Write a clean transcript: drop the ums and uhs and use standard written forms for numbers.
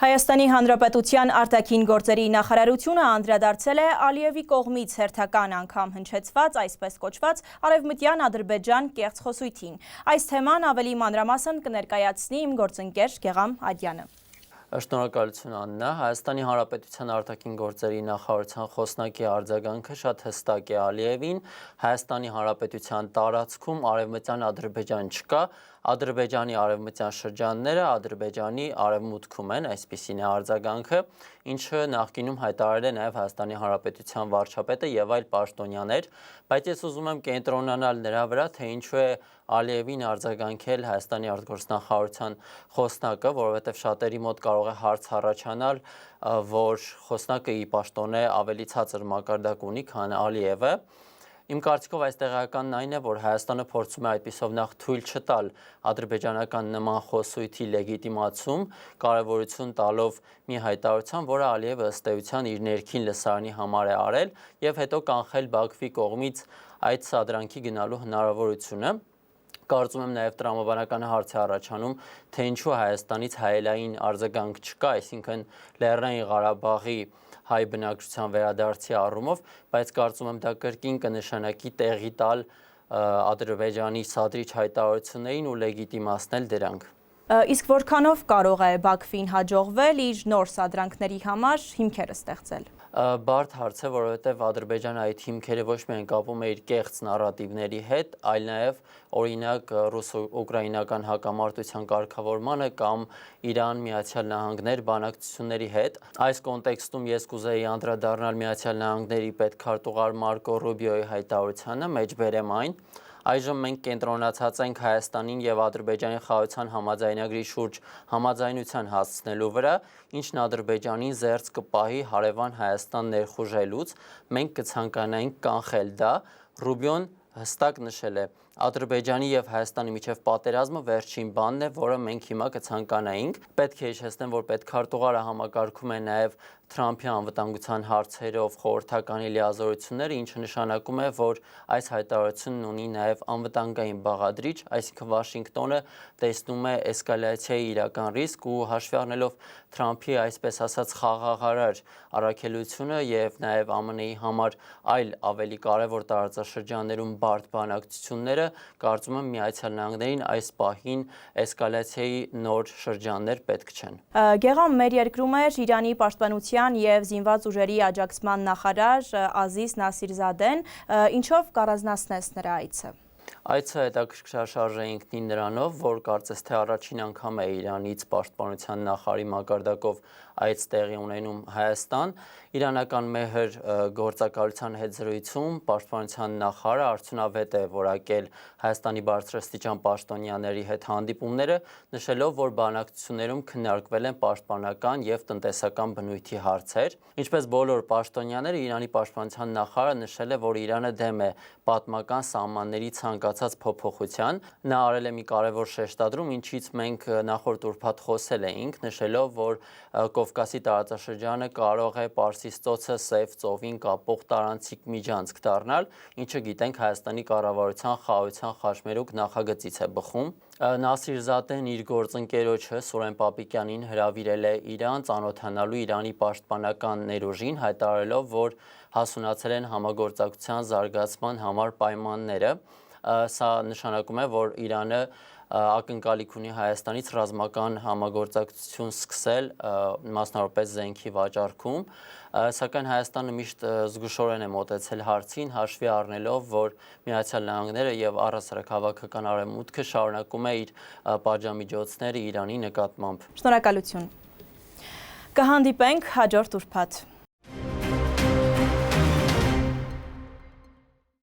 Հայաստանի Հանրապետության արտաքին գործերի նախարարությունը անդրադարձել է Ալիևի կողմից հերթական անգամ հնչեցված, այսպես կոչված Արևմտյան Ադրբեջան կեղծ խոսույթին։ Այս թեման ավելի մանրամասն կներկայացնի իմ գործընկեր Գեղամ Ադյանը։ Շնորհակալություն Աննա, Հայաստանի Հանրապետության արտաքին գործերի նախարարության խոսնակի արձագանքը շատ հստակ է Ալիևին, Հայաստանի Հանրապետության տարածքում արևմտյան Ադրբեջան չկա, Ադրբեջանի արևմտյան շրջանները Ադրբեջանի արևմուտքում են, այսպիսին է արձագանքը, ինչը նախկինում հայտարարել է նաև Հայաստանի Հանրապետության վարչապետը եւ այլ պաշտոնյաներ, բայց ես ուզում եմ կենտրոնանալ նրա վրա, թե ինչու է Ալիևին արձագանքել Հայաստանի արտգործնախարարության խոսնակը, որովհետև շատերի մոտ կարող է հարց առաջանալ, որ խոսնակը ի պաշտոնե ավելի ցածր մակարդակ ունի, քան Ալիևը։ Իմ կարծիքով այս տեղեկանն այն է, որ Հայաստանը փորձում է այդպիսով նախ թույլ չտալ ադրբեջանական նման խոսույթի լեգիտիմացում, կարևորություն տալով մի հայտարարության, որը Ալիևը ըստ էության իր ներքին լսարանի համար է արել, եւ հետո կանխել Բաքվի կողմից այդ սադրանքի գնալու հնարավորությունը։ Կարծում եմ նաև տրամաբանական հարց է առաջանում, թե ինչու Հայաստանից հայելային արձագանք չկա, այսինքն Լեռնային Ղարաբաղի հայ բնակչության վերադարձի առումով, բայց կարծում եմ դա կրկին կնշանակի տեղի տալ Ադրբեջանի սադրիչ հայտարարություններին ու լեգիտիմացնել դրանք։ Իսկ որքանով կարող է Բաքվին հաջողվել իր նոր սադրանքների համար հիմքերը ստեղծել։ Բարդ հարց է, որովհետև Ադրբեջանը այդ հիմքերը ոչ միայն կապում է իր կեղծ նարատիվների հետ, այլ նաև օրինակ ռուս-ուկրաինական հակամարտության կարգավորմանը կամ Իրան-Միացյալ Նահանգներ բանակցությունների հետ։ Այս կոնտեքստում ես կուզեի անդրադառնալ Միացյալ Նահանգների պետքարտուղար Մարկո Ռուբիոյի հայտարարությանը, մեջբերեմ այն։ Այժմ մենք կենտրոնացած ենք Հայաստանին եւ Ադրբեջանի խաղաղության համաձայնագրի շուրջ համաձայնության հասցնելու վրա, ինչն Ադրբեջանին զերծ կպահի հարևան Հայաստան ներխուժելուց, մենք կցանկանայինք կանխել դա, Ռուբիոն հստակ նշել է, Ադրբեջանի եւ Հայաստանի միջև պատերազմը վերջին բանն է, որը մենք հիմա կցանկանայինք։ Պետք է հիշեցնեմ, որ պետքարտուղարը համակարգում է նաեւ Թրամփի անվտանգության հարցերով խորհրդականի լիազորությունները, ինչը նշանակում է, որ այս հայտարարությունն ունի նաև անվտանգային բաղադրիչ, այսինքն Վաշինգտոնը տեսնում է էսկալացիայի իրական ռիսկ ու հաշվի առնելով Թրամփի այսպես ասած խաղաղարար առաքելությունը եւ նաև ԱՄՆ-ի համար այլ ավելի կարևոր տարածաշրջաններում բարդ բանակցությունները, կարծում եմ Միացյալ Նահանգներին այս պահին էսկալացիայի նոր շրջաններ պետք չեն։ Գեղամ, մեր երկրում էր Իրանի պաշտպանության եւ զինված ուժերի աջակցման նախարար Ազիզ Նասիրզադեն, ինչով կառանձնացնես նրա այցը։ Այցը հետաքրքրաշարժ է ինքնին նրանով, որ կարծես թե առաջին անգամ է Իրանից պաշտպանության նախարարի մակարդակով այց տեղի ունենում Հայաստան։ Իրանական մեհր գործակալության հետ զրույցում պաշտպանության նախարարը արդյունավետ է որակել Հայաստանի բարձրաստիճան պաշտոնյաների հետ հանդիպումները, նշելով, որ բանակցություններում քննարկվել են պաշտպանական եւ տնտեսական բնույթի հարցեր։ Ինչպես բոլոր պաշտոնյաները, Իրանի պաշտպանության նախարարը նշել է, որ Իրանը դեմ է պատմական սահմանների ցանկացած փոփոխության։ Նա արել է մի կարևոր շեշտադրում, ինչից մենք նախորդ ուրբաթ խոսել էինք, նշելով, որ Կովկասի տարածաշրջանը կարող է Պարսից ծոցը Սև ծովին կապող տարանցիկ միջանցք դառնալ, ինչը գիտենք Հայաստանի կառավարության խաղաղության խաչմերուկ նախագծից է բխում։ Նասիրզադեն իր գործընկերոջը Սուրեն Պապիկյանին հրավիրել է Իրան ծանոթանալու Իրանի պաշտպանական ներուժին, հայտարարելով, որ հասունացել են համագործակցության զարգացման համար պայմանները։ Սա նշանակում է, որ Իրանը ակնկալիք ունի Հայաստանից ռազմական համագործակցություն սկսել, մասնավորապես զենքի վաճառքում, սակայն Հայաստանը միշտ զգուշորեն է մոտեցել հարցին, հաշվի առնելով, որ Միացյալ Նահանգները եւ առհասարակ հավաքական արևմուտքը շարունակում է իր պատժամիջոցները Իրանի նկատմամբ։ Շնորհակալություն։ Կհանդիպենք հաջորդ ուրբաթ։